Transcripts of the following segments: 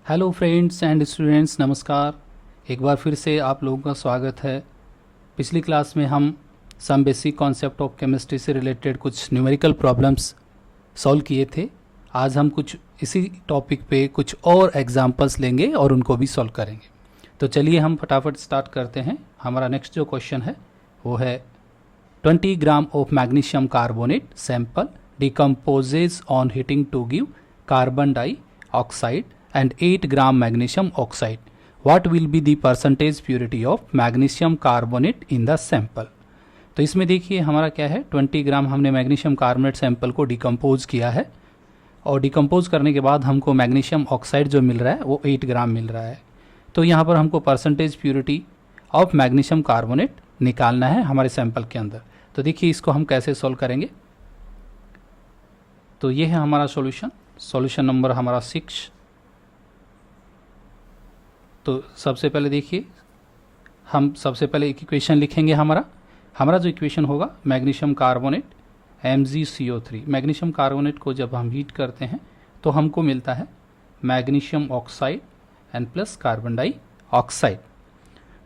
Hello friends and students, नमस्कार। एक बार फिर से आप लोगों का स्वागत है। पिछली क्लास में हम some basic concept of chemistry से रिलेटेड कुछ न्यूमेरिकल प्रॉब्लम्स सॉल्व किए थे। आज हम कुछ इसी टॉपिक पे कुछ और एग्जांपल्स लेंगे और उनको भी सॉल्व करेंगे। तो चलिए हम फटाफट स्टार्ट करते हैं। हमारा नेक्स्ट जो क्वेश्चन है वो है 20 gram of magnesium carbonate sample decomposes on heating to give carbon dioxide and 8 gram magnesium oxide. What will be the percentage purity of magnesium carbonate in the sample? तो इसमें देखिए हमारा क्या है, 20 ग्राम हमने मैग्नीशियम कार्बोनेट सैंपल को decompose किया है और डिकम्पोज करने के बाद हमको मैग्नीशियम ऑक्साइड जो मिल रहा है वो 8 ग्राम मिल रहा है। तो यहाँ पर हमको percentage purity of magnesium carbonate निकालना है हमारे सैंपल के अंदर। तो देखिए इसको हम कैसे सॉल्व करेंगे। तो ये है हमारा सॉल्यूशन नंबर हमारा 6। तो सबसे पहले देखिए हम सबसे पहले एक इक्वेशन लिखेंगे। हमारा जो इक्वेशन होगा magnesium carbonate MgCO3। Magnesium carbonate को जब हम हीट करते हैं तो हमको मिलता है magnesium oxide and plus carbon dioxide.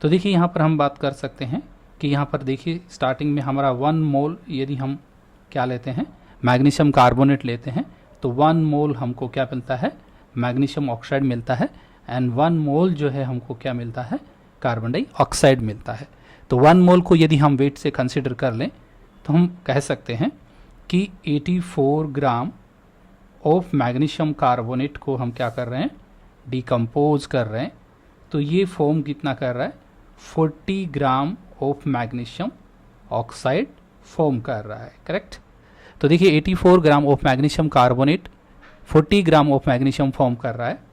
तो देखिए यहाँ पर हम बात कर सकते हैं कि यहाँ पर देखिए स्टार्टिंग में हमारा 1 मोल यदि हम क्या लेते हैं मैग्नीशियम कार्बोनेट लेते हैं तो 1 मोल हमको क्या मिलता है मैग्नीशियम ऑक्साइड मिलता है एंड 1 मोल जो है हमको क्या मिलता है कार्बन डाइऑक्साइड मिलता है। तो 1 मोल को यदि हम वेट से कंसिडर कर लें तो हम कह सकते हैं कि 84 ग्राम ऑफ मैग्नीशियम कार्बोनेट को हम क्या कर रहे हैं डिकम्पोज कर रहे हैं। तो ये फॉर्म कितना कर रहा है 40 ग्राम ऑफ मैग्नीशियम ऑक्साइड फॉर्म कर रहा है। करेक्ट। तो देखिए 84 ग्राम of magnesium carbonate 40 gram of magnesium form कर रहा है।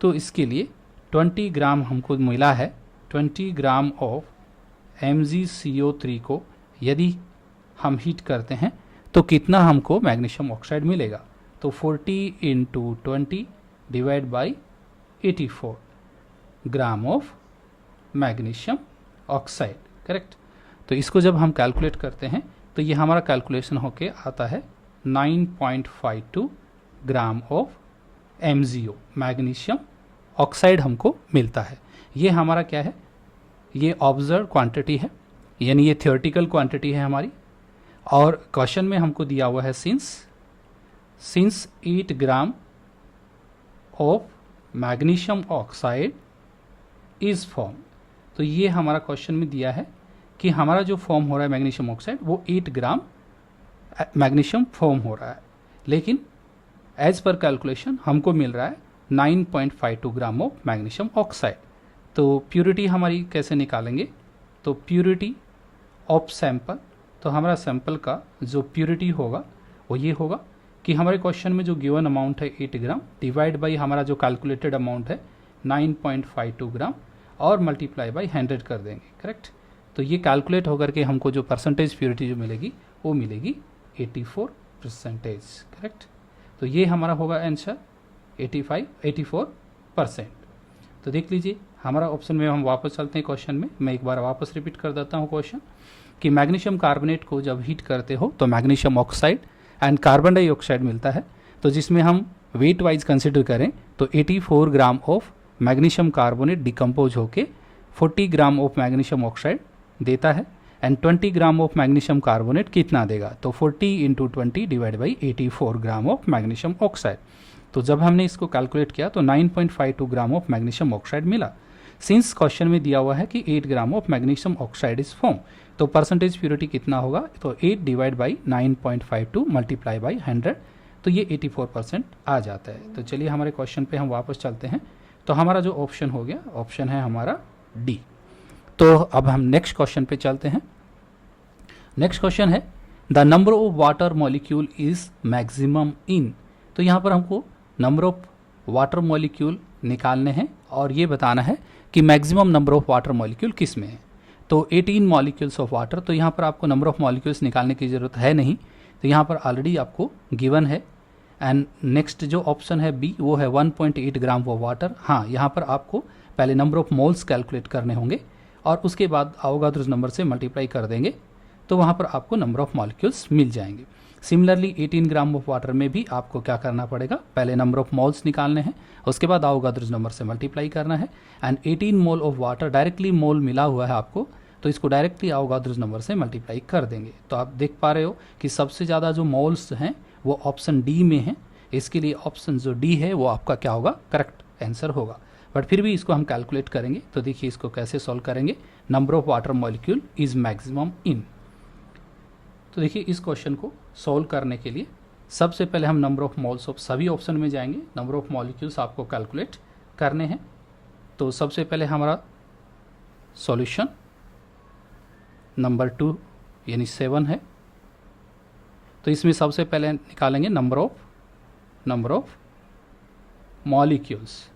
तो इसके लिए 20 ग्राम हमको मिला है। 20 ग्राम ऑफ MgCO3 को यदि हम हीट करते हैं तो कितना हमको मैग्नीशियम ऑक्साइड मिलेगा। तो 40 into 20 divide by 84 gram of magnesium oxide. Correct. तो इसको जब हम कैलकुलेट करते हैं तो ये हमारा कैलकुलेशन होके आता है 9.52 gram of MgO magnesium oxide हमको मिलता है। ये हमारा क्या है, ये ऑब्जर्व क्वांटिटी है, यानी ये थियोरेटिकल क्वांटिटी है हमारी। और क्वेश्चन में हमको दिया हुआ है since 8 gram of magnesium oxide is form. तो ये हमारा क्वेश्चन में दिया है कि हमारा जो फॉर्म हो रहा है मैग्नीशियम ऑक्साइड वो 8 ग्राम मैग्नीशियम फॉर्म हो रहा है, लेकिन एज पर कैलकुलेशन हमको मिल रहा है 9.52 ग्राम ऑफ मैग्नीशियम ऑक्साइड। तो प्योरिटी हमारी कैसे निकालेंगे, तो प्योरिटी ऑफ सैंपल, तो हमारा सैंपल का जो प्योरिटी होगा वो ये होगा कि हमारे क्वेश्चन में जो गिवन अमाउंट है 8 ग्राम डिवाइड बाई हमारा जो कैलकुलेटेड अमाउंट है 9.52 ग्राम और मल्टीप्लाई बाई 100 कर देंगे। करेक्ट। तो ये कैलकुलेट होकर के हमको जो परसेंटेज प्योरिटी जो मिलेगी वो मिलेगी 84%। करेक्ट। तो ये हमारा होगा आंसर 84%। तो देख लीजिए हमारा ऑप्शन में हम वापस चलते हैं क्वेश्चन में। मैं एक बार वापस रिपीट कर देता हूँ क्वेश्चन कि मैग्नीशियम कार्बोनेट को जब हीट करते हो तो magnesium oxide and carbon dioxide मिलता है। तो जिसमें हम वेट वाइज कंसिडर करें तो 84 ग्राम ऑफ मैग्नीशियम कार्बोनेट डिकम्पोज होके 40 ग्राम ऑफ मैग्नीशियम ऑक्साइड देता है and 20 gram of magnesium carbonate कितना देगा, तो 40 into 20 divide by 84 gram of magnesium oxide. तो जब हमने इसको कैलकुलेट किया तो 9.52 ग्राम ऑफ मैग्नीशियम ऑक्साइड मिला। सिंस क्वेश्चन में दिया हुआ है कि 8 ग्राम of magnesium oxide is form, तो परसेंटेज प्योरिटी कितना होगा, तो 8 डिवाइड बाई 9.52 मल्टीप्लाई बाई 100, तो ये 84% आ जाता है। तो चलिए हमारे क्वेश्चन पे हम वापस चलते हैं। तो हमारा जो ऑप्शन हो गया, ऑप्शन है हमारा डी। तो अब हम नेक्स्ट क्वेश्चन पे चलते हैं। नेक्स्ट क्वेश्चन है the number of water molecule is maximum in. तो यहाँ पर हमको नंबर ऑफ वाटर मॉलिक्यूल निकालने हैं और ये बताना है कि maximum number of water molecule किस में है। तो 18 मॉलिक्यूल्स ऑफ वाटर, तो यहाँ पर आपको नंबर ऑफ मॉलिक्यूल्स निकालने की ज़रूरत है नहीं, तो यहाँ पर ऑलरेडी आपको गिवन है। एंड नेक्स्ट जो ऑप्शन है बी वो है 1.8 ग्राम ऑफ वाटर। हाँ, यहाँ पर आपको पहले नंबर ऑफ मोल्स कैलकुलेट करने होंगे और उसके बाद अवोगाद्रो नंबर से मल्टीप्लाई कर देंगे तो वहाँ पर आपको नंबर ऑफ मॉलिक्यूल्स मिल जाएंगे। सिमिलरली 18 ग्राम ऑफ वाटर में भी आपको क्या करना पड़ेगा, पहले नंबर ऑफ मोल्स निकालने हैं, उसके बाद अवोगाद्रोस नंबर से मल्टीप्लाई करना है। And 18 mole of water directly mole मिला हुआ है आपको, तो इसको डायरेक्टली अवोगाद्रोस नंबर से मल्टीप्लाई कर देंगे। तो आप देख पा रहे हो कि सबसे ज़्यादा जो मोल्स हैं वो ऑप्शन डी में है, इसके लिए ऑप्शन जो डी है वो आपका क्या होगा, करेक्ट आंसर होगा। बट फिर भी इसको हम कैलकुलेट करेंगे, तो देखिए इसको कैसे सॉल्व करेंगे। Number of water molecule is maximum in, तो देखिए इस क्वेश्चन को सॉल्व करने के लिए सबसे पहले हम नंबर ऑफ मोल्स ऑफ सभी ऑप्शन में जाएंगे, नंबर ऑफ मॉलिक्यूल्स आपको कैलकुलेट करने हैं। तो सबसे पहले हमारा सॉल्यूशन नंबर 2 यानी 7 है, तो इसमें सबसे पहले निकालेंगे नंबर ऑफ मॉलिक्यूल्स।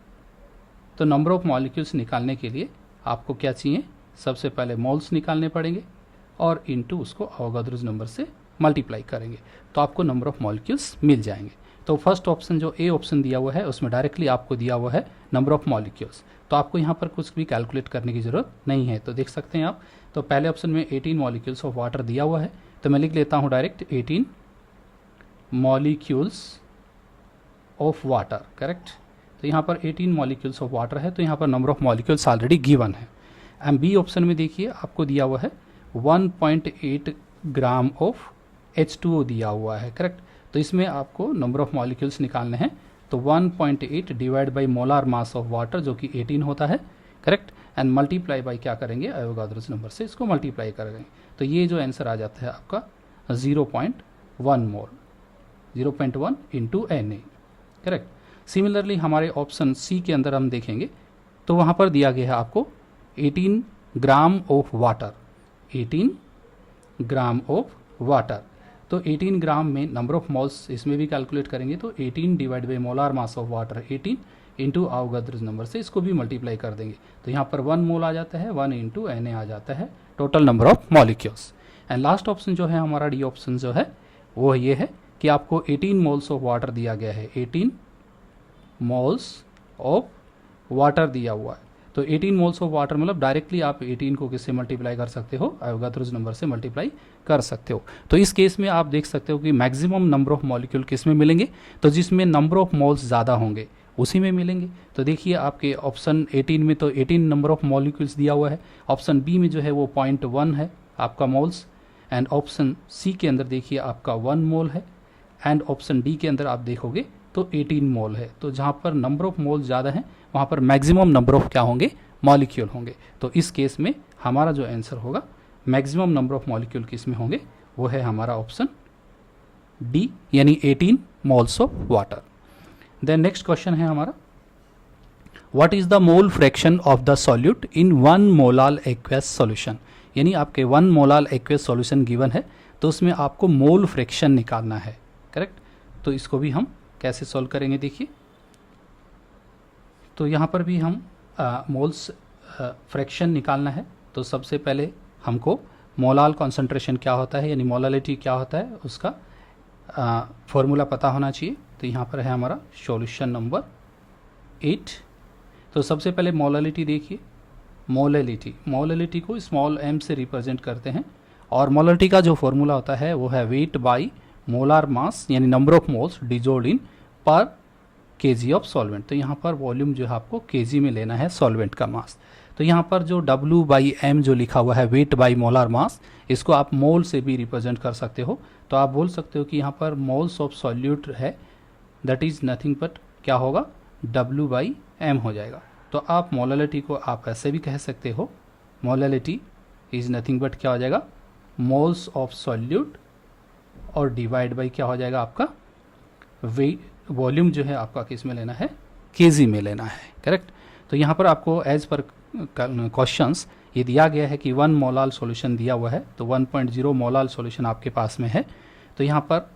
तो नंबर ऑफ मॉलिक्यूल्स निकालने के लिए आपको क्या चाहिए, सबसे पहले मोल्स निकालने पड़ेंगे और इनटू उसको अवोगाद्रोस नंबर से मल्टीप्लाई करेंगे, तो आपको नंबर ऑफ मॉलिक्यूल्स मिल जाएंगे। तो फर्स्ट ऑप्शन जो ए ऑप्शन दिया हुआ है उसमें डायरेक्टली आपको दिया हुआ है नंबर ऑफ मॉलिक्यूल्स, तो आपको यहाँ पर कुछ भी कैलकुलेट करने की ज़रूरत नहीं है। तो देख सकते हैं आप, तो पहले ऑप्शन में 18 मॉलिक्यूल्स ऑफ वाटर दिया हुआ है, तो मैं लिख लेता हूँ direct 18 molecules of water, correct. तो यहाँ पर 18 मॉलिक्यूल्स ऑफ वाटर है, तो यहाँ पर number of molecules already given है। एंड बी ऑप्शन में देखिए आपको दिया हुआ है 1.8 ग्राम ऑफ H2O दिया हुआ है, करेक्ट। तो इसमें आपको नंबर ऑफ मॉलिक्यूल्स निकालने हैं, तो 1.8 divide by molar mass of water जो कि 18 होता है, करेक्ट। एंड मल्टीप्लाई बाई क्या करेंगे, अवोगाद्रोस नंबर से इसको मल्टीप्लाई करेंगे, तो ये जो आंसर आ जाता है आपका 0.1 मोल, 0.1 इंटू Na, करेक्ट। सिमिलरली हमारे ऑप्शन सी के अंदर हम देखेंगे तो वहाँ पर दिया गया है आपको 18 gram of water, 18 gram of water. तो 18 ग्राम में नंबर ऑफ मोल्स इसमें भी कैलकुलेट करेंगे, तो 18 divide by molar mass of water 18 into Avogadro's number से इसको भी मल्टीप्लाई कर देंगे, तो यहाँ पर 1 मोल आ जाता है, 1 इंटू Na आ जाता है total number of molecules. And last option जो है हमारा डी ऑप्शन जो है वो ये है कि आपको 18 मोल्स ऑफ वाटर दिया गया है, 18 मोल्स ऑफ वाटर दिया हुआ है। तो 18 मोल्स ऑफ वाटर मतलब डायरेक्टली आप 18 को किससे मल्टीप्लाई कर सकते हो, अवोगाद्रोस नंबर से मल्टीप्लाई कर सकते हो। तो इस केस में आप देख सकते हो कि मैक्सिमम नंबर ऑफ मॉलिक्यूल किस में मिलेंगे, तो जिसमें नंबर ऑफ मोल्स ज़्यादा होंगे उसी में मिलेंगे। तो देखिए आपके ऑप्शन 18 में तो 18 नंबर ऑफ मॉलिक्यूल्स दिया हुआ है, ऑप्शन बी में जो है वो 0.1 है आपका मोल्स, एंड ऑप्शन सी के अंदर देखिए आपका 1 मोल है, एंड ऑप्शन डी के अंदर आप देखोगे तो 18 मोल है। तो जहाँ पर नंबर ऑफ मोल ज़्यादा है वहाँ पर मैक्सिमम नंबर ऑफ क्या होंगे, मॉलिक्यूल होंगे। तो इस केस में हमारा जो आंसर होगा मैक्सिमम नंबर ऑफ मॉलिक्यूल किस में होंगे, वो है हमारा ऑप्शन डी यानी 18 moles of water. Then next question है हमारा, what is the mole fraction of the solute in 1 molal aqueous solution. यानी आपके 1 मोलाल एक्वस सॉल्यूशन गिवन है, तो उसमें आपको मोल फ्रैक्शन निकालना है, करेक्ट। तो इसको भी हम कैसे सॉल्व करेंगे, देखिए तो यहाँ पर भी हम मोल्स फ्रैक्शन निकालना है। तो सबसे पहले हमको मोलाल कॉन्सेंट्रेशन क्या होता है यानी मोलालिटी क्या होता है उसका फॉर्मूला पता होना चाहिए। तो यहाँ पर है हमारा सॉल्यूशन नंबर 8। तो सबसे पहले मोलालिटी देखिए, मोलालिटी को स्मॉल m से रिप्रेजेंट करते हैं, और मोलालिटी का जो फॉर्मूला होता है वो है वेट बाई मोलार मास यानी नंबर ऑफ मोल्स डिजोल्ड इन पर केजी ऑफ सॉल्वेंट। तो यहाँ पर वॉल्यूम जो है आपको केजी में लेना है सॉल्वेंट का मास। तो यहाँ पर जो W/m जो लिखा हुआ है वेट बाई मोलार मास, इसको आप मोल से भी रिप्रेजेंट कर सकते हो। तो आप बोल सकते हो कि यहाँ पर मोल्स ऑफ सॉल्यूट है, दैट इज़ नथिंग बट क्या होगा, W/m हो जाएगा। तो आप मोलालिटी को आप ऐसे भी कह सकते हो, मोलालिटी इज़ नथिंग बट क्या हो जाएगा, मोल्स ऑफ सॉल्यूट और डिवाइड बाई क्या हो जाएगा आपका वेट, वॉल्यूम जो है आपका किस में लेना है, केजी में लेना है, करेक्ट। तो यहाँ पर आपको एज पर क्वेश्चंस ये दिया गया है कि 1 मोलाल सॉल्यूशन दिया हुआ है, तो 1.0 मोलाल सॉल्यूशन आपके पास में है। तो यहाँ पर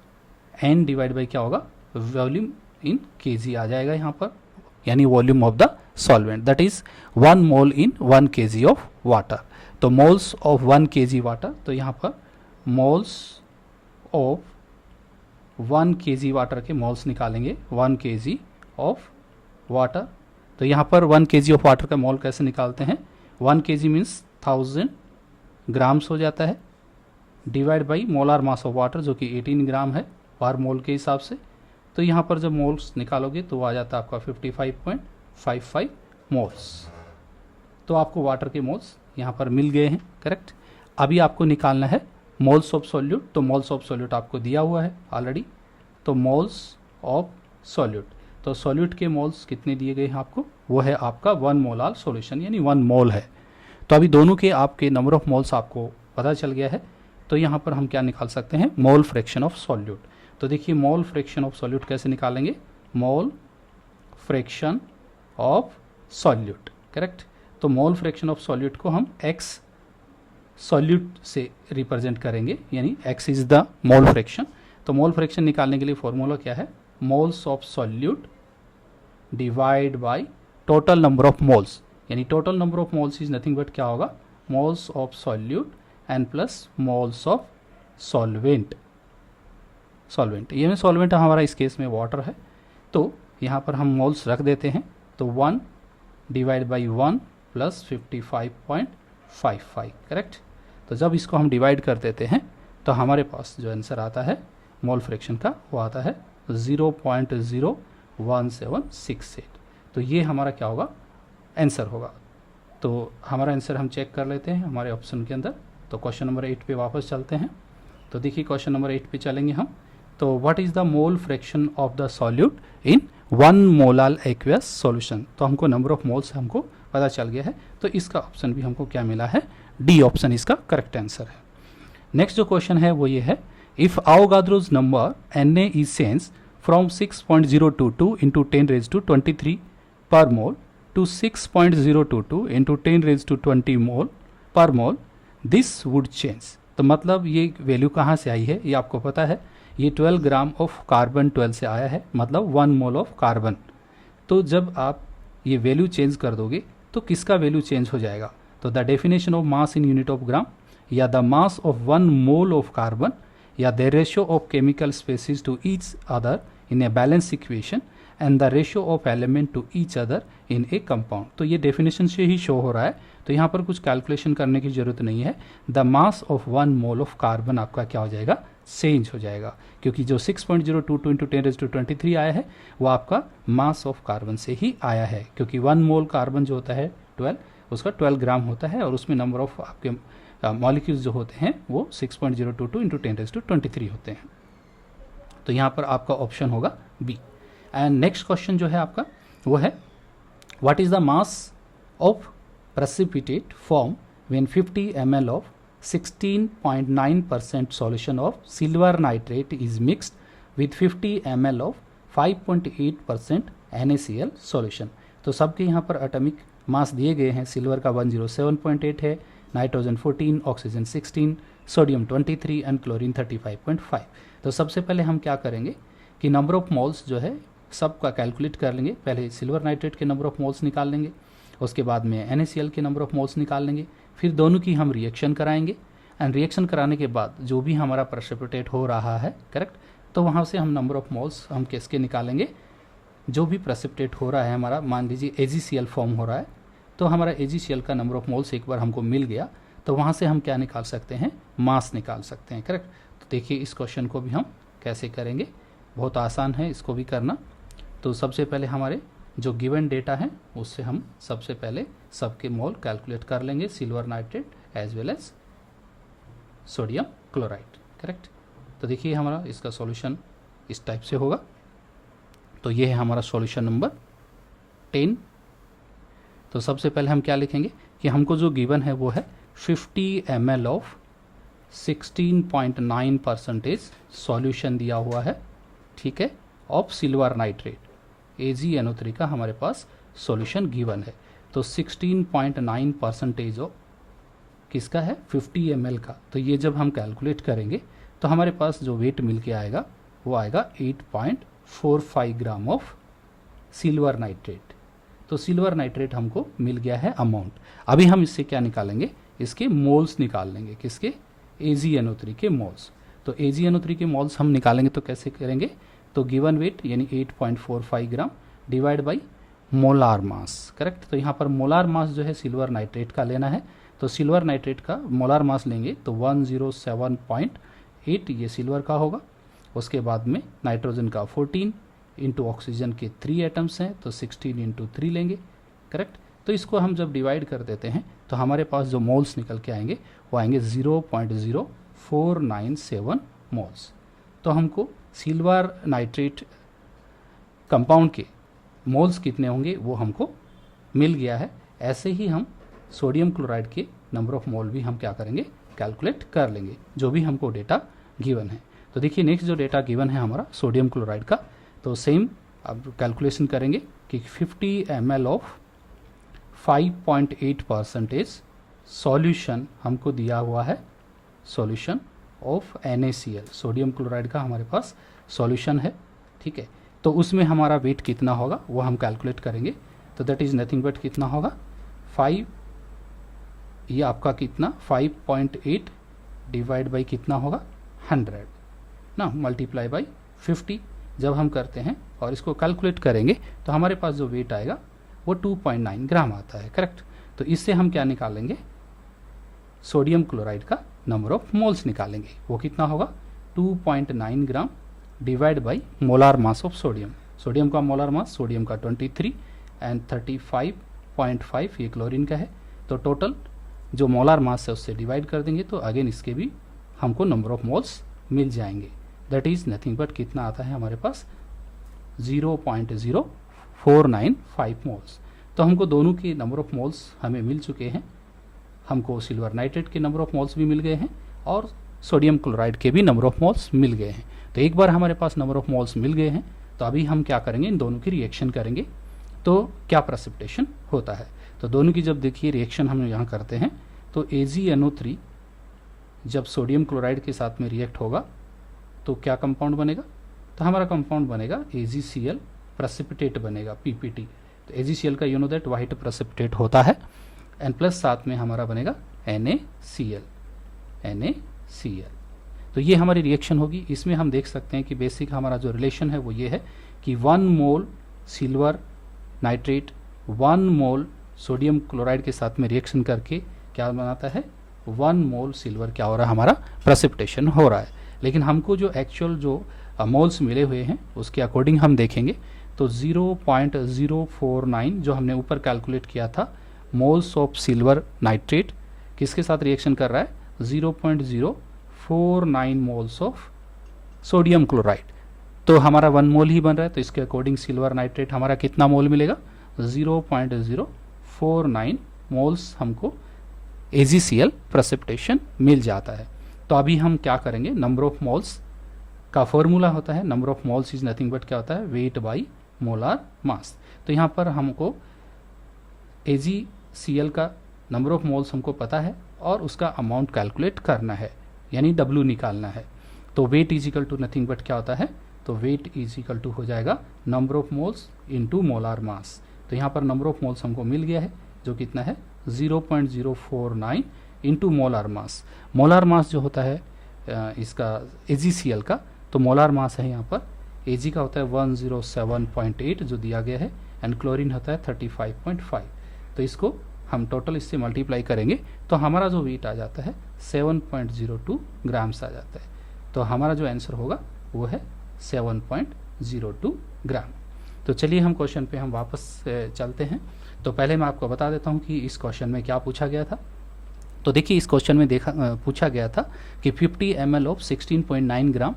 n डिवाइड बाई क्या होगा, वॉल्यूम इन केजी आ जाएगा यहाँ पर, यानी volume of the solvent, that is 1 mole in 1 kg of water. तो मोल्स ऑफ 1 kg वाटर, तो यहाँ पर मोल्स ऑफ 1 kg वाटर के मोल्स निकालेंगे, 1 kg ऑफ वाटर। तो यहाँ पर 1 kg ऑफ वाटर का मोल कैसे निकालते हैं, 1 kg मीन्स 1000 ग्राम्स हो जाता है, divide by molar mass of water जो कि 18 ग्राम है पर मोल के हिसाब से। तो यहाँ पर जब मोल्स निकालोगे तो आ जाता है आपका 55.55 मोल्स। तो आपको वाटर के मोल्स यहाँ पर मिल गए हैं, करेक्ट। अभी आपको निकालना है मोल्स ऑफ सॉल्यूट। तो मोल्स ऑफ सॉल्यूट आपको दिया हुआ है ऑलरेडी। तो मोल्स ऑफ सॉल्यूट, तो सॉल्यूट के मोल्स कितने दिए गए हैं आपको, वो है आपका 1 मोलार सॉल्यूशन यानी 1 मोल है। तो अभी दोनों के आपके नंबर ऑफ मोल्स आपको पता चल गया है। तो यहाँ पर हम क्या निकाल सकते हैं, मोल फ्रैक्शन ऑफ सॉल्यूट। तो देखिए मोल फ्रैक्शन ऑफ सॉल्यूट कैसे निकालेंगे, मोल फ्रैक्शन ऑफ सॉल्यूट, करेक्ट। तो मोल फ्रैक्शन ऑफ सॉल्यूट को हम x सॉल्यूट से रिप्रेजेंट करेंगे, यानी x is the mole fraction. तो मोल फ्रैक्शन निकालने के लिए फॉर्मूला क्या है, moles of solute divide by total number of moles, यानी total number of moles is nothing but क्या होगा, moles of solute and plus moles of solvent. Solvent, ये में सॉल्वेंट हमारा इस केस में वाटर है। तो यहाँ पर हम मोल्स रख देते हैं। तो 1 डिवाइड बाई 1 प्लस 55.55, करेक्ट। तो जब इसको हम डिवाइड कर देते हैं तो हमारे पास जो आंसर आता है मोल फ्रैक्शन का वो आता है 0.01768। तो ये हमारा क्या होगा, आंसर होगा। तो हमारा आंसर हम चेक कर लेते हैं हमारे ऑप्शन के अंदर। तो क्वेश्चन नंबर 8 पे वापस चलते हैं। तो देखिए क्वेश्चन नंबर 8 पे चलेंगे हम। तो what is the mole fraction of the solute in 1 molar aqueous solution. तो हमको नंबर ऑफ मोल्स हमको पता चल गया है। तो इसका ऑप्शन भी हमको क्या मिला है, डी ऑप्शन इसका करेक्ट आंसर है। नेक्स्ट जो क्वेश्चन है वो ये है, if Avogadro's number Na is changed from 6.022 into 10 raised to 23 per mole to 6.022 into 10 raised to 20 mole per mole, this would change। तो मतलब ये वैल्यू कहाँ से आई है, ये आपको पता है, ये 12 ग्राम ऑफ कार्बन 12 से आया है, मतलब 1 मोल ऑफ कार्बन। तो जब आप ये वैल्यू चेंज कर दोगे तो किसका वैल्यू चेंज हो जाएगा, तो the definition of mass in unit of gram, या the mass of 1 mole of carbon, या the ratio of chemical species to each other in a balance equation, and the ratio of element to each other in a compound. तो ये definition से ही show हो रहा है। तो यहाँ पर कुछ कैलकुलेशन करने की जरूरत नहीं है। The mass of 1 mole of carbon आपका क्या हो जाएगा, चेंज हो जाएगा, क्योंकि जो 6.022 इंटू 10⁻23 आया है वो आपका मास ऑफ कार्बन से ही आया है, क्योंकि 1 मोल कार्बन जो होता है 12, उसका 12 ग्राम होता है, और उसमें नंबर ऑफ आपके मॉलिक्यूल्स जो होते हैं वो 6.022 इंटू 10⁻23 होते हैं। तो यहाँ पर आपका ऑप्शन होगा बी। एंड नेक्स्ट क्वेश्चन जो है आपका वो है, what is the mass of precipitate form when 50 ml of 16.9% solution of silver nitrate is mixed with 50 ml of 5.8% NaCl solution। तो सबके यहाँ पर एटॉमिक मास दिए गए हैं। सिल्वर का 107.8 है, nitrogen 14, oxygen 16, sodium 23 and chlorine 35.5। तो सबसे पहले हम क्या करेंगे कि नंबर ऑफ मोल्स जो है सबका कैलकुलेट कर लेंगे। पहले सिल्वर नाइट्रेट के नंबर ऑफ मोल्स निकाल लेंगे, उसके बाद में NaCl के नंबर ऑफ मोल्स निकाल लेंगे, फिर दोनों की हम रिएक्शन कराएंगे। एंड रिएक्शन कराने के बाद जो भी हमारा प्रेसिपिटेट हो रहा है, करेक्ट, तो वहाँ से हम नंबर ऑफ मोल्स हम किसके निकालेंगे, जो भी प्रेसिपिटेट हो रहा है हमारा, मान लीजिए AgCl फॉर्म हो रहा है, तो हमारा AgCl का नंबर ऑफ मोल्स एक बार हमको मिल गया, तो वहाँ से हम क्या निकाल सकते हैं, मास निकाल सकते हैं, करेक्ट। तो देखिए इस क्वेश्चन को भी हम कैसे करेंगे, बहुत आसान है इसको भी करना। तो सबसे पहले हमारे जो गिवन डेटा है उससे हम सबसे पहले सबके मोल कैलकुलेट कर लेंगे, silver nitrate as well as sodium chloride, correct. तो देखिए हमारा इसका सॉल्यूशन इस टाइप से होगा। तो ये है हमारा सॉल्यूशन नंबर 10। तो सबसे पहले हम क्या लिखेंगे कि हमको जो गिवन है वो है 50 ml ऑफ 16.9% सॉल्यूशन दिया हुआ है, ठीक है, ऑफ सिल्वर नाइट्रेट AgNO3 का हमारे पास सॉल्यूशन गिवन है। तो 16.9% ऑफ किसका है, 50 ml का। तो ये जब हम कैलकुलेट करेंगे तो हमारे पास जो वेट मिल के आएगा वो आएगा 8.45 ग्राम ऑफ सिल्वर नाइट्रेट। तो सिल्वर नाइट्रेट हमको मिल गया है अमाउंट। अभी हम इससे क्या निकालेंगे, इसके मोल्स निकाल लेंगे, किसके, AgNO3 के मोल्स। तो AgNO3 के मोल्स हम निकालेंगे तो कैसे करेंगे, तो गिवन वेट यानी 8.45 gram divide by molar mass, correct. तो यहाँ पर मोलार मास जो है सिल्वर नाइट्रेट का लेना है। तो सिल्वर नाइट्रेट का मोलार मास लेंगे तो 107.8 ये सिल्वर का होगा। उसके बाद में नाइट्रोजन का 14 इंटू ऑक्सीजन के 3 एटम्स हैं तो 16 इंटू 3 लेंगे, करेक्ट। तो इसको हम जब डिवाइड कर देते हैं तो हमारे पास जो मोल्स निकल के आएंगे वो आएंगे 0.0497 मोल्स। तो हमको सिल्वर नाइट्रेट कंपाउंड के मोल्स कितने होंगे वो हमको मिल गया है। ऐसे ही हम सोडियम क्लोराइड के नंबर ऑफ मोल भी हम क्या करेंगे, कैलकुलेट कर लेंगे, जो भी हमको डेटा गिवन है। तो देखिए नेक्स्ट जो डेटा गिवन है हमारा सोडियम क्लोराइड का, तो सेम अब कैलकुलेशन करेंगे कि 50 ml ऑफ 5.8% सॉल्यूशन हमको दिया हुआ है, solution of NaCl, sodium chloride का हमारे पास सॉल्यूशन है, ठीक है। तो उसमें हमारा वेट कितना होगा वो हम कैलकुलेट करेंगे। तो दैट इज नथिंग बट कितना होगा 5, ये आपका कितना 5.8 डिवाइड बाई कितना होगा 100 ना, मल्टीप्लाई बाई 50 जब हम करते हैं और इसको कैलकुलेट करेंगे तो हमारे पास जो वेट आएगा वो 2.9 ग्राम आता है, करेक्ट। तो इससे हम क्या निकालेंगे, सोडियम क्लोराइड का नंबर ऑफ मोल्स निकालेंगे, वो कितना होगा 2.9 gram divide by molar mass of sodium. Sodium का मोलार मास, सोडियम का 23 एंड 35.5 ये क्लोरीन का है। तो टोटल जो मोलार मास है उससे डिवाइड कर देंगे तो अगेन इसके भी हमको नंबर ऑफ मोल्स मिल जाएंगे। दैट इज नथिंग बट कितना आता है हमारे पास 0.0495 मोल्स। तो हमको दोनों के नंबर ऑफ मोल्स हमें मिल चुके हैं, हमको सिल्वर नाइट्रेट के नंबर ऑफ मोल्स भी मिल गए हैं और सोडियम क्लोराइड के भी नंबर ऑफ मोल्स मिल गए हैं। तो एक बार हमारे पास नंबर ऑफ मोल्स मिल गए हैं तो अभी हम क्या करेंगे, इन दोनों की रिएक्शन करेंगे तो क्या प्रेसिपिटेशन होता है। तो दोनों की जब देखिए रिएक्शन हम यहाँ करते हैं तो AgNO3 जब सोडियम क्लोराइड के साथ में रिएक्ट होगा तो क्या कंपाउंड बनेगा, तो हमारा कंपाउंड बनेगा AgCl प्रेसिपिटेट बनेगा PPT। तो AgCl का you know that white precipitate होता है एंड प्लस साथ में हमारा बनेगा NaCl। तो ये हमारी रिएक्शन होगी। इसमें हम देख सकते हैं कि बेसिक हमारा जो रिलेशन है वो ये है कि 1 मोल सिल्वर नाइट्रेट 1 मोल सोडियम क्लोराइड के साथ में रिएक्शन करके क्या बनाता है, 1 मोल सिल्वर क्या हो रहा है, हमारा प्रेसिपिटेशन हो रहा है। लेकिन हमको जो एक्चुअल जो मोल्स मिले हुए हैं उसके अकॉर्डिंग हम देखेंगे तो 0.049 जो हमने ऊपर कैलकुलेट किया था मोल्स ऑफ सिल्वर नाइट्रेट किसके साथ रिएक्शन कर रहा है, 0.049 मोल्स ऑफ सोडियम क्लोराइड। तो हमारा 1 मोल ही बन रहा है, तो इसके अकॉर्डिंग सिल्वर नाइट्रेट हमारा कितना मोल मिलेगा, 0.049 मोल्स हमको AgCl प्रेसिपिटेशन मिल जाता है। तो अभी हम क्या करेंगे, नंबर ऑफ मोल्स का फॉर्मूला होता है, number of moles is nothing but क्या होता है, वेट बाई मोलार मास। तो यहाँ पर हमको AgCl का नंबर ऑफ मोल्स हमको पता है और उसका अमाउंट कैलकुलेट करना है, यानी W निकालना है। तो weight is equal to nothing but क्या होता है, तो वेट इज इक्वल टू हो जाएगा number of moles into molar mass. तो यहाँ पर नंबर ऑफ मोल्स हमको मिल गया है जो कितना है 0.049 into molar mass. Molar mass जो होता है इसका AgCl का, तो मोलार मास है यहाँ पर Ag का होता है 107.8 जो दिया गया है एंड क्लोरीन होता है 35.5। तो इसको हम टोटल इससे मल्टीप्लाई करेंगे तो हमारा जो वेट आ जाता है 7.02 ग्राम्स आ जाता है। तो हमारा जो आंसर होगा वो है 7.02 ग्राम। तो चलिए हम क्वेश्चन पे हम वापस चलते हैं। तो पहले मैं आपको बता देता हूँ कि इस क्वेश्चन में क्या पूछा गया था। तो देखिए इस क्वेश्चन में पूछा गया था कि 50 ml of 16.9 gram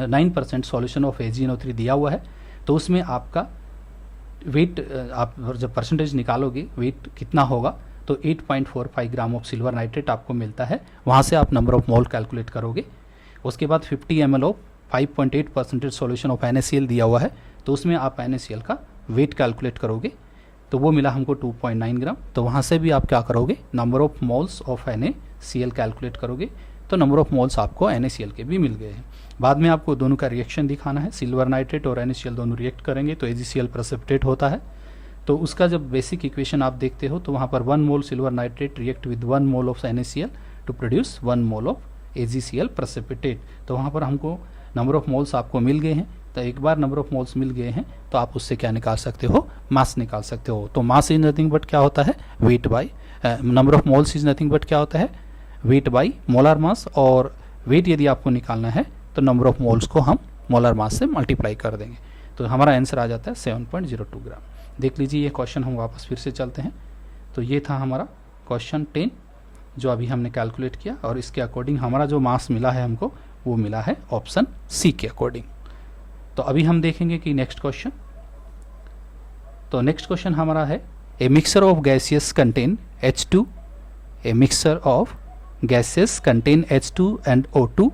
9% solution of AgNO3 दिया हुआ है। तो उसमें आपका वेट आप जब परसेंटेज निकालोगे वेट कितना होगा, तो 8.45 ग्राम ऑफ सिल्वर नाइट्रेट आपको मिलता है। वहाँ से आप नंबर ऑफ मोल कैलकुलेट करोगे। उसके बाद 50 ml of 5.8% solution of NaCl दिया हुआ है, तो उसमें आप NaCl का वेट कैलकुलेट करोगे तो वो मिला हमको 2.9 ग्राम। तो वहाँ से भी आप क्या करोगे, number of moles of NaCl calculate करोगे तो नंबर ऑफ मोल्स आपको NaCl के भी मिल गए हैं। बाद में आपको दोनों का रिएक्शन दिखाना है, सिल्वर नाइट्रेट और NaCl दोनों रिएक्ट करेंगे तो AgCl प्रेसिपिटेट होता है। तो उसका जब बेसिक इक्वेशन आप देखते हो तो वहाँ पर 1 mole silver nitrate react with 1 mole of NaCl to produce 1 mole of AgCl precipitate. तो वहाँ पर हमको नंबर ऑफ मोल्स आपको मिल गए हैं। तो एक बार नंबर ऑफ मोल्स मिल गए हैं तो आप उससे क्या निकाल सकते हो, मास निकाल सकते हो। तो मास इज नथिंग बट क्या होता है, weight by number of moles is nothing but क्या होता है, वेट बाई मोलार मास, और वेट यदि आपको निकालना है तो नंबर ऑफ मोल्स को हम मोलार मास से मल्टीप्लाई कर देंगे, तो हमारा आंसर आ जाता है 7.02 ग्राम। देख लीजिए ये क्वेश्चन, हम वापस फिर से चलते हैं। तो ये था हमारा क्वेश्चन 10 जो अभी हमने कैलकुलेट किया, और इसके अकॉर्डिंग हमारा जो मास मिला है हमको वो मिला है ऑप्शन सी के अकॉर्डिंग। तो अभी हम देखेंगे कि नेक्स्ट क्वेश्चन, तो नेक्स्ट क्वेश्चन हमारा है a mixture of gases contain H2, a mixture of gases contain H2 and O2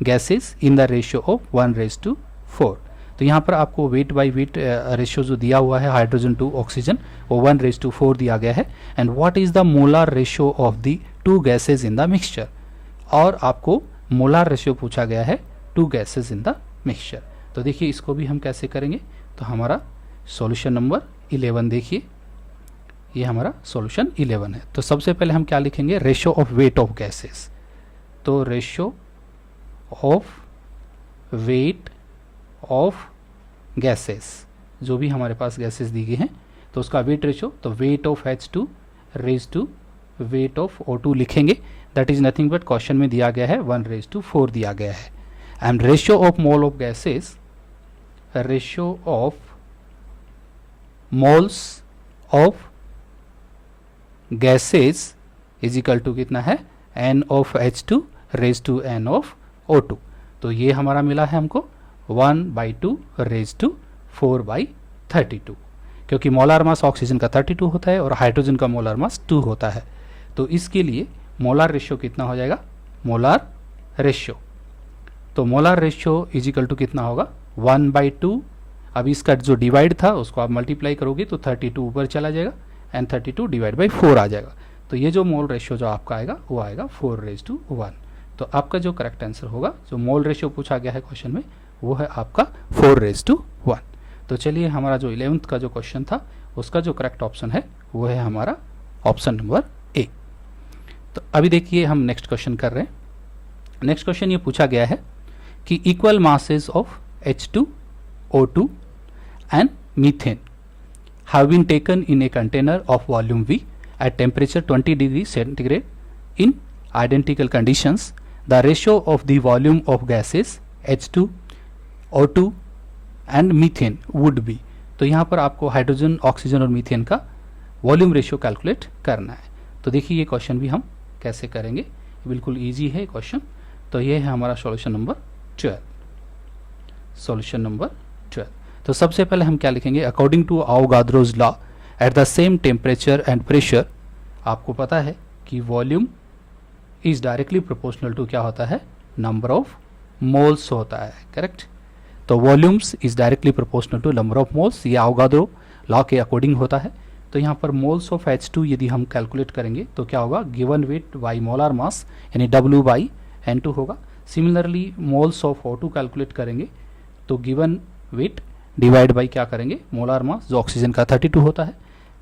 gases in the ratio of 1:4। तो यहाँ पर आपको वेट बाई वेट रेशियो जो दिया हुआ है हाइड्रोजन टू ऑक्सीजन वो 1:4 दिया गया है, and what is the molar ratio of the two gases in the mixture, और आपको मोलार रेशियो पूछा गया है two gases in the mixture. तो देखिए इसको भी हम कैसे करेंगे, तो हमारा सॉल्यूशन नंबर 11 देखिए, ये हमारा सॉल्यूशन 11 है। तो सबसे पहले हम क्या लिखेंगे, ratio of weight of gases, तो ratio of weight of gases, जो भी हमारे पास गैसेस दी गई हैं तो उसका वेट रेशियो, तो weight of H2 raise to weight of O2 लिखेंगे, that is nothing but question में दिया गया है 1:4 दिया गया है, and ratio of mole of gases, ratio of moles of gases is equal to कितना है, n of H2 raise to n of O2। तो ये हमारा मिला है हमको 1/2 रेज टू 4/32, क्योंकि मोलार मास ऑक्सीजन का 32 होता है और हाइड्रोजन का मोलार मास 2 होता है। तो इसके लिए मोलार रेशियो कितना हो जाएगा, मोलार रेशियो, तो molar ratio is equal to कितना होगा 1/2। अब इसका जो डिवाइड था उसको आप मल्टीप्लाई करोगे तो 32 ऊपर चला जाएगा एंड 32 डिवाइड बाई 4 आ जाएगा। तो ये जो मोल रेशियो जो आपका आएगा वो आएगा 4:1। तो आपका जो करेक्ट आंसर होगा, जो मोल रेशियो पूछा गया है क्वेश्चन में, वो है आपका 4:1। तो चलिए हमारा जो 11th का जो क्वेश्चन था उसका जो करेक्ट ऑप्शन है वो है हमारा ऑप्शन नंबर ए। तो अभी देखिए हम नेक्स्ट क्वेश्चन कर रहे हैं। नेक्स्ट क्वेश्चन ये पूछा गया है कि equal masses of H2, O2 and methane have been taken in a container of volume V at temperature 20 degrees centigrade in identical conditions. The ratio of the volume of gases H2, O2 and methane would be। तो यहाँ पर आपको hydrogen, oxygen और methane का volume ratio calculate करना है। तो देखिए ये क्वेश्चन भी हम कैसे करेंगे, बिल्कुल इजी है क्वेश्चन। तो ये है हमारा सॉल्यूशन नंबर 12, सॉल्यूशन नंबर 12। तो सबसे पहले हम क्या लिखेंगे, according to Avogadro's law at the same temperature and pressure, आपको पता है कि volume is directly proportional to क्या होता है, नंबर ऑफ मोल्स होता है, करेक्ट। तो volumes is directly proportional to number of moles, ये आवोगाद्रो लॉ के अकॉर्डिंग होता है। तो यहाँ पर मोल्स ऑफ H2 यदि हम कैलकुलेट करेंगे तो क्या होगा, गिवन वेट बाई मोलार मास यानी W/N2 होगा। Similarly moles of O2 calculate करेंगे तो गिवन वेट डिवाइड बाई क्या करेंगे, मोलार मास जो ऑक्सीजन का 32 होता है।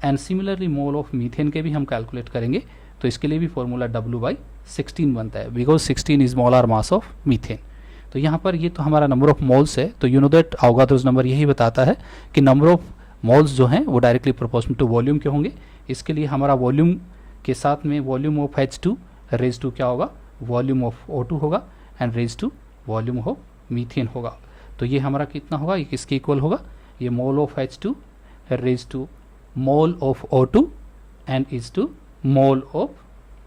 And similarly mole of methane के भी हम कैलकुलेट करेंगे तो इसके लिए भी फॉर्मूला W/16 बनता है, because 16 is molar mass of methane. तो यहाँ पर ये तो हमारा नंबर ऑफ मोल्स है, तो यू नो दैट आवोगाद्रोस नंबर यही बताता है कि नंबर ऑफ मोल्स जो हैं वो डायरेक्टली प्रोपोर्शनल टू वॉल्यूम के होंगे। इसके लिए हमारा वॉल्यूम के साथ में volume of H2 raise to क्या होगा, वॉल्यूम ऑफ O2 होगा and raise to volume of methane होगा। तो ये हमारा कितना होगा, ये किसके इक्वल होगा, ये mole of H2 raise to mole of O2 and is to mole of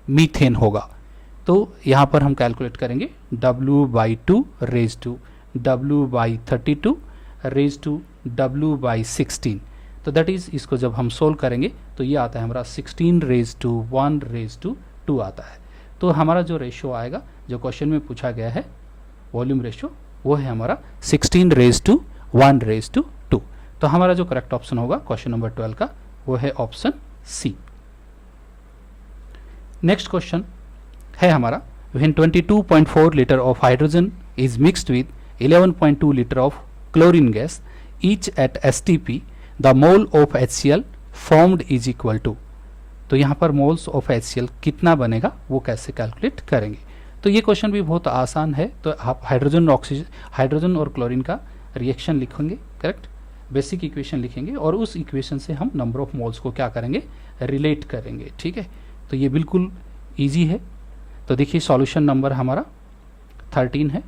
methane होगा। तो यहाँ पर हम कैलकुलेट करेंगे W/2 raise to W/32 raise to W/16। तो दैट इज, इसको जब हम सोल्व करेंगे तो ये आता है हमारा 16⁻1⁻2 आता है। तो हमारा जो रेशियो आएगा जो क्वेश्चन में पूछा गया है वॉल्यूम रेशियो, वो है हमारा 16⁻1⁻2। तो हमारा जो करेक्ट ऑप्शन होगा क्वेश्चन नंबर 12 का वो है ऑप्शन सी। नेक्स्ट क्वेश्चन है हमारा, when 22.4 litre of hydrogen is mixed with 11.2 litre of chlorine gas each at STP, the mole of HCl formed is equal to। तो यहाँ पर मोल्स ऑफ HCl कितना बनेगा वो कैसे कैलकुलेट करेंगे। तो ये क्वेश्चन भी बहुत आसान है। तो आप हाइड्रोजन और क्लोरीन का रिएक्शन लिखेंगे, करेक्ट। बेसिक इक्वेशन लिखेंगे और उस इक्वेशन से हम नंबर ऑफ मोल्स को क्या करेंगे, रिलेट करेंगे। ठीक है, तो ये बिल्कुल ईजी है। तो देखिए सॉल्यूशन नंबर हमारा 13 है।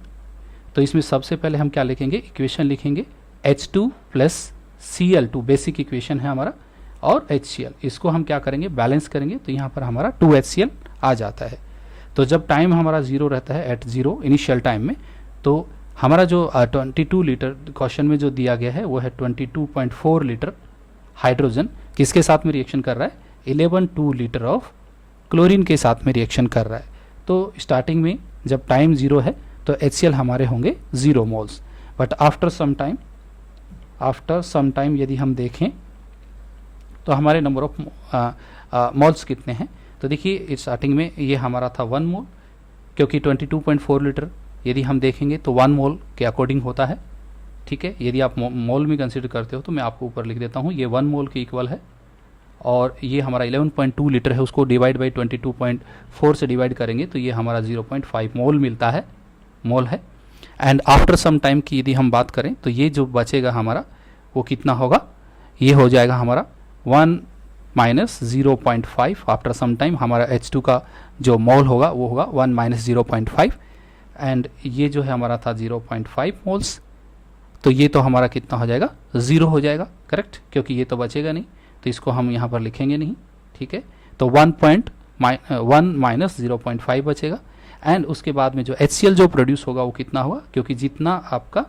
तो इसमें सबसे पहले हम क्या लिखेंगे, इक्वेशन लिखेंगे H2 plus Cl2, basic equation है हमारा, और HCl, इसको हम क्या करेंगे, बैलेंस करेंगे। तो यहाँ पर हमारा 2HCl आ जाता है। तो जब टाइम हमारा 0 रहता है, एट 0 इनिशियल टाइम में, तो हमारा जो 22 लीटर क्वेश्चन में जो दिया गया है वो है 22.4 लीटर हाइड्रोजन किसके साथ में रिएक्शन कर रहा है, 11.2 लीटर ऑफ क्लोरीन के साथ में रिएक्शन कर रहा है। तो स्टार्टिंग में जब टाइम 0 है तो HCl हमारे होंगे 0 moles, but after some time यदि हम देखें तो हमारे नंबर ऑफ मोल्स कितने हैं। तो देखिए स्टार्टिंग में ये हमारा था 1 मोल, क्योंकि 22.4 लीटर यदि हम देखेंगे तो 1 मोल के अकॉर्डिंग होता है। ठीक है, यदि आप मोल में कंसिडर करते हो तो मैं आपको ऊपर लिख देता हूँ, ये 1 मोल के इक्वल है, और ये हमारा 11.2 लीटर है, उसको डिवाइड बाई 22.4 से डिवाइड करेंगे तो ये हमारा 0.5 मोल मिलता है, मोल है। एंड आफ्टर सम टाइम की यदि हम बात करें तो ये जो बचेगा हमारा वो कितना होगा, ये हो जाएगा हमारा 1 माइनस 0.5। आफ्टर सम टाइम हमारा H2 का जो मोल होगा वो होगा 1 माइनस 0.5, एंड ये जो है हमारा था 0.5 मोल्स। तो ये तो हमारा कितना हो जाएगा, 0 हो जाएगा, करेक्ट, क्योंकि ये तो बचेगा नहीं, तो इसको हम यहाँ पर लिखेंगे नहीं। ठीक है, तो 1 माइनस 0.5 बचेगा। एंड उसके बाद में जो HCl जो प्रोड्यूस होगा वो कितना होगा, क्योंकि जितना आपका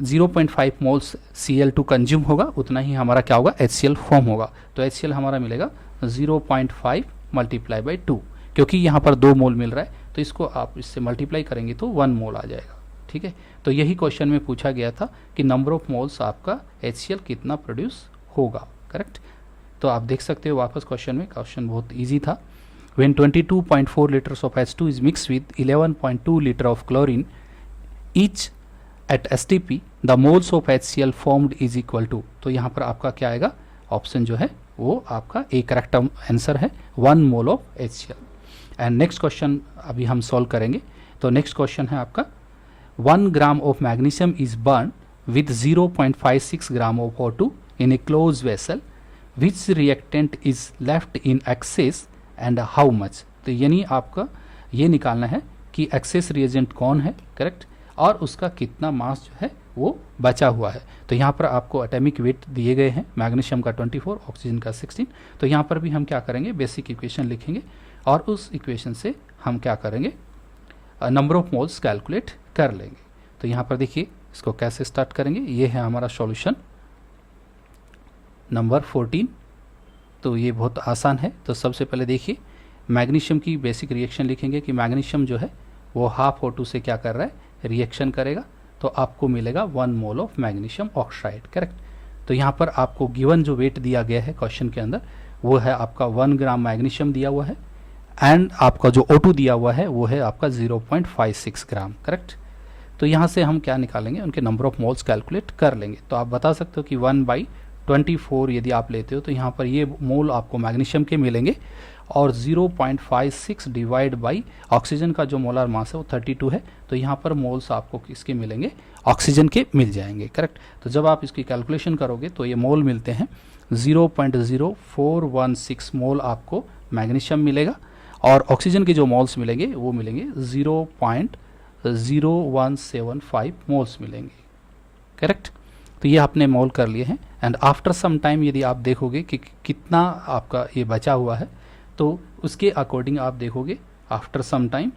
0.5 मोल्स Cl2 कंज्यूम होगा उतना ही हमारा क्या होगा, HCl फॉर्म होगा। तो HCl हमारा मिलेगा 0.5 मल्टीप्लाई बाई 2, क्योंकि यहाँ पर 2 मोल मिल रहा है तो इसको आप इससे मल्टीप्लाई करेंगे तो 1 मोल आ जाएगा। ठीक है, तो यही क्वेश्चन में पूछा गया था कि नंबर ऑफ मोल्स आपका HCl कितना प्रोड्यूस होगा, करेक्ट। तो आप देख सकते हो वापस क्वेश्चन में, क्वेश्चन बहुत ईजी था। When 22.4 liters of H2 is mixed with 11.2 liter of chlorine each at STP, the moles of HCl formed is equal to, तो यहाँ पर आपका क्या आएगा, ऑप्शन जो है वो आपका ए करेक्ट आंसर है, 1 mole of HCl। And next question अभी हम सॉल्व करेंगे। तो नेक्स्ट क्वेश्चन है आपका 1 ग्राम of magnesium is burn with 0.56 gram of O2 in a closed vessel, which reactant is left in excess and how much। तो यानी आपका ये निकालना है कि एक्सेस रिएजेंट कौन है, करेक्ट, और उसका कितना मास जो है वो बचा हुआ है। तो यहाँ पर आपको एटॉमिक वेट दिए गए हैं, मैग्नीशियम का 24, ऑक्सीजन का 16। तो यहाँ पर भी हम क्या करेंगे, बेसिक इक्वेशन लिखेंगे और उस इक्वेशन से हम क्या करेंगे, नंबर ऑफ मोल्स कैलकुलेट कर लेंगे। तो यहाँ पर देखिए इसको कैसे स्टार्ट करेंगे, ये है हमारा सॉल्यूशन नंबर 14। तो ये बहुत आसान है। तो सबसे पहले देखिए मैग्नीशियम की बेसिक रिएक्शन लिखेंगे कि मैग्नीशियम जो है वो हाफ O2 से क्या कर रहा है, रिएक्शन करेगा, तो आपको मिलेगा 1 mole of magnesium oxide, correct. तो यहाँ पर आपको गिवन जो वेट दिया गया है क्वेश्चन के अंदर वो है आपका 1 ग्राम मैग्नीशियम दिया हुआ है, एंड आपका जो O2 दिया हुआ है वो है आपका 0.56 ग्राम, करेक्ट। तो यहाँ से हम क्या निकालेंगे, उनके नंबर ऑफ मोल्स कैलकुलेट कर लेंगे। तो आप बता सकते हो कि 1/24 यदि आप लेते हो तो यहाँ पर ये मोल आपको मैग्नीशियम के मिलेंगे, और 0.56 डिवाइड बाई ऑक्सीजन का जो मोलर मास है वो 32 है, तो यहाँ पर मोल्स आपको किसके मिलेंगे, ऑक्सीजन के मिल जाएंगे, करेक्ट। तो जब आप इसकी कैलकुलेशन करोगे तो ये मोल मिलते हैं 0.0416 मोल आपको मैग्नीशियम मिलेगा, और ऑक्सीजन के जो मोल्स मिलेंगे वो मिलेंगे 0.0175 मोल्स मिलेंगे, करेक्ट। तो ये आपने मोल कर लिए हैं। एंड आफ्टर सम टाइम यदि आप देखोगे कि कितना आपका ये बचा हुआ है तो उसके अकॉर्डिंग आप देखोगे आफ्टर सम टाइम,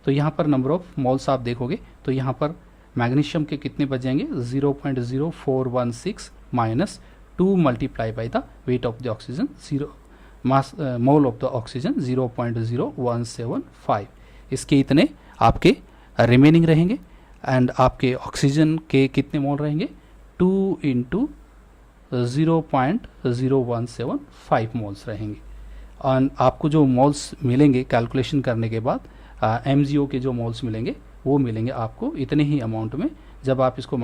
तो यहाँ पर नंबर ऑफ मोल्स आप देखोगे तो यहाँ पर मैग्नीशियम के कितने बच जाएंगे, 0.0416 minus 2 multiply by the weight of the oxygen, mass mole of the oxygen 0.0175, इसके इतने आपके रिमेनिंग रहेंगे। एंड आपके ऑक्सीजन के कितने मोल रहेंगे, 2 × 0.0175 मोल्स रहेंगे। और आपको जो मोल्स मिलेंगे कैलकुलेशन करने के बाद MgO के जो मोल्स मिलेंगे वो मिलेंगे आपको इतने ही अमाउंट में। जब आप इसको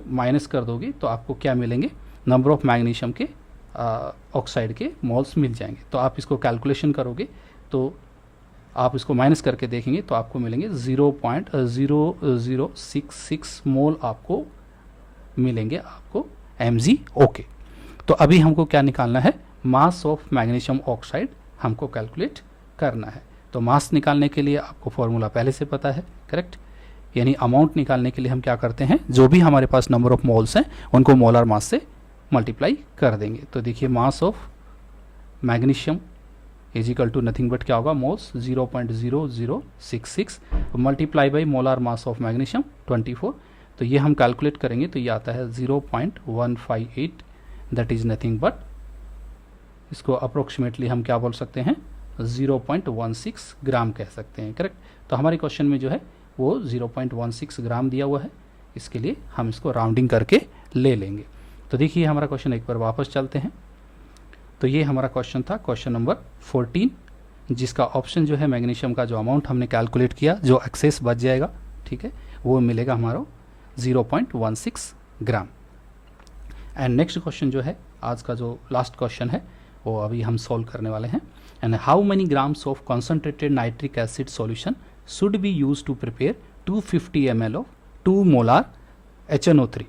माइनस कर दोगे तो आपको क्या मिलेंगे, नंबर ऑफ मैग्नीशियम के ऑक्साइड के मोल्स मिल जाएंगे। तो आप इसको कैलकुलेशन करोगे तो आप इसको माइनस करके देखेंगे तो आपको मिलेंगे 0.0066 मोल आपको मिलेंगे आपको MgO के। तो अभी हमको क्या निकालना है, मास ऑफ मैग्नीशियम ऑक्साइड हमको कैलकुलेट करना है। तो मास निकालने के लिए आपको फॉर्मूला पहले से पता है, करेक्ट। यानी अमाउंट निकालने के लिए हम क्या करते हैं, जो भी हमारे पास नंबर ऑफ मोल्स हैं उनको मोलर मास से मल्टीप्लाई कर देंगे। तो देखिए mass of magnesium is equal to nothing but क्या होगा, moles 0.0066 multiply by molar mass of magnesium 24। तो ये हम कैलकुलेट करेंगे तो ये आता है 0.158, दैट इज नथिंग बट, इसको अप्रोक्सीमेटली हम क्या बोल सकते हैं 0.16 ग्राम कह सकते हैं, करेक्ट। तो हमारे क्वेश्चन में जो है वो 0.16 ग्राम दिया हुआ है, इसके लिए हम इसको राउंडिंग करके ले लेंगे। तो देखिए हमारा क्वेश्चन एक बार वापस चलते हैं। तो ये हमारा क्वेश्चन था, क्वेश्चन नंबर 14, जिसका ऑप्शन जो है मैग्नीशियम का जो अमाउंट हमने कैलकुलेट किया, जो एक्सेस बच जाएगा, ठीक है, वो मिलेगा हमारा 0.16 ग्राम। एंड नेक्स्ट क्वेश्चन जो है आज का जो लास्ट क्वेश्चन है वो अभी हम सॉल्व करने वाले हैं। And how many grams of concentrated nitric acid solution should be used to prepare 250 ml of 2 molar HNO3.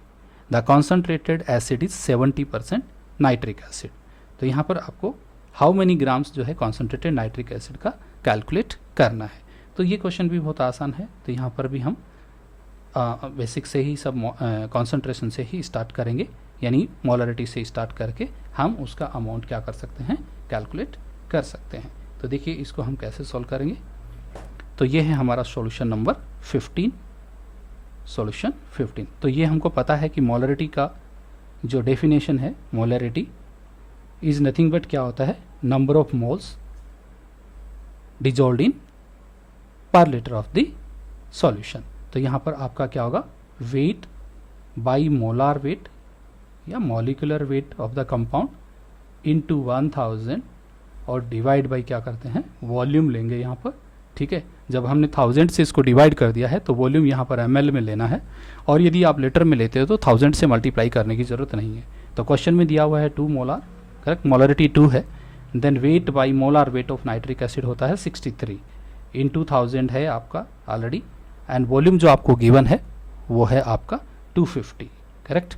The concentrated acid is 70% nitric acid. तो यहाँ पर आपको हाउ मेनी ग्राम्स जो है कॉन्सेंट्रेटेड नाइट्रिक एसिड का कैलकुलेट करना है। तो ये क्वेश्चन भी बहुत आसान है। तो यहाँ पर भी हम बेसिक से ही सब कॉन्सेंट्रेशन से ही स्टार्ट करेंगे, यानी मोलरिटी से स्टार्ट करके हम उसका अमाउंट क्या कर सकते हैं, कैलकुलेट कर सकते हैं। तो देखिए इसको हम कैसे सॉल्व करेंगे। तो ये है हमारा सॉल्यूशन नंबर 15, सॉल्यूशन 15। तो ये हमको पता है कि मोलरिटी का जो डेफिनेशन है, मोलरिटी इज नथिंग बट क्या होता है, नंबर ऑफ मोल्स डिजॉल्व्ड इन पर लीटर ऑफ द सॉल्यूशन। तो यहाँ पर आपका क्या होगा, वेट बाई मोलार वेट या molecular weight of the compound into 1000 और डिवाइड बाई क्या करते हैं, वॉल्यूम लेंगे यहाँ पर, ठीक है। जब हमने 1000 से इसको डिवाइड कर दिया है तो वॉल्यूम यहाँ पर ml में लेना है, और यदि आप लीटर में लेते हो तो 1000 से मल्टीप्लाई करने की ज़रूरत नहीं है। तो क्वेश्चन में दिया हुआ है 2 मोलार, करेक्ट, मोलरिटी 2 है। Then weight by molar weight of nitric acid होता है 63 इंटू 1000 है आपका ऑलरेडी, एंड वॉल्यूम जो आपको गिवन है वो है आपका 250, करेक्ट।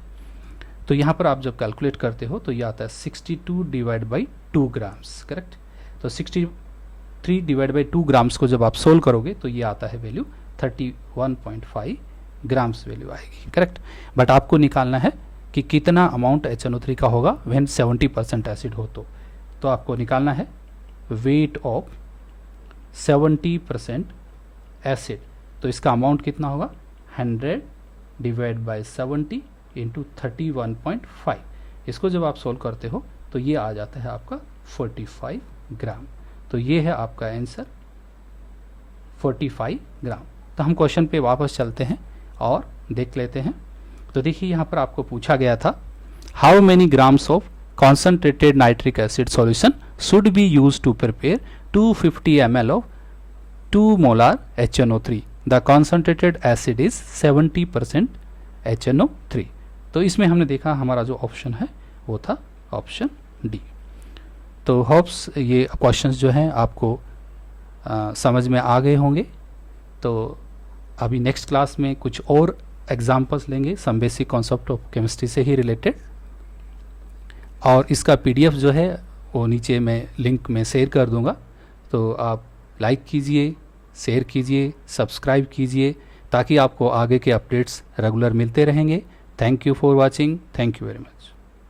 तो यहाँ पर आप जब कैलकुलेट करते हो तो ये आता है 62 डिवाइड बाई 2 ग्राम्स, करेक्ट। तो 63 डिवाइड बाई 2 ग्राम्स को जब आप सोल्व करोगे तो ये आता है वैल्यू 31.5 ग्राम्स वैल्यू आएगी, करेक्ट। बट आपको निकालना है कि कितना अमाउंट HNO3 का होगा व्हेन 70% एसिड हो। तो आपको निकालना है वेट ऑफ 70% एसिड। तो इसका अमाउंट कितना होगा, 100 डिवाइड बाई 70 इंटू 31.5। इसको जब आप सोल्व करते हो तो ये आ जाता है आपका 45 ग्राम। तो ये है आपका आंसर 45 ग्राम। तो हम क्वेश्चन पे वापस चलते हैं और देख लेते हैं। तो देखिए यहाँ पर आपको पूछा गया था how many grams of concentrated nitric acid solution should be used to prepare 250 ml of 2 molar HNO3। The concentrated acid is 70% HNO3। तो इसमें हमने देखा हमारा जो ऑप्शन है वो था ऑप्शन डी। तो होप्स ये क्वेश्चंस जो हैं आपको समझ में आ गए होंगे। तो अभी नेक्स्ट क्लास में कुछ और एग्जांपल्स लेंगे some basic concept of chemistry से ही रिलेटेड, और इसका PDF जो है वो नीचे मैं लिंक में शेयर कर दूंगा। तो आप लाइक कीजिए, शेयर कीजिए, सब्सक्राइब कीजिए, ताकि आपको आगे के अपडेट्स रेगुलर मिलते रहेंगे। Thank you for watching, thank you very much.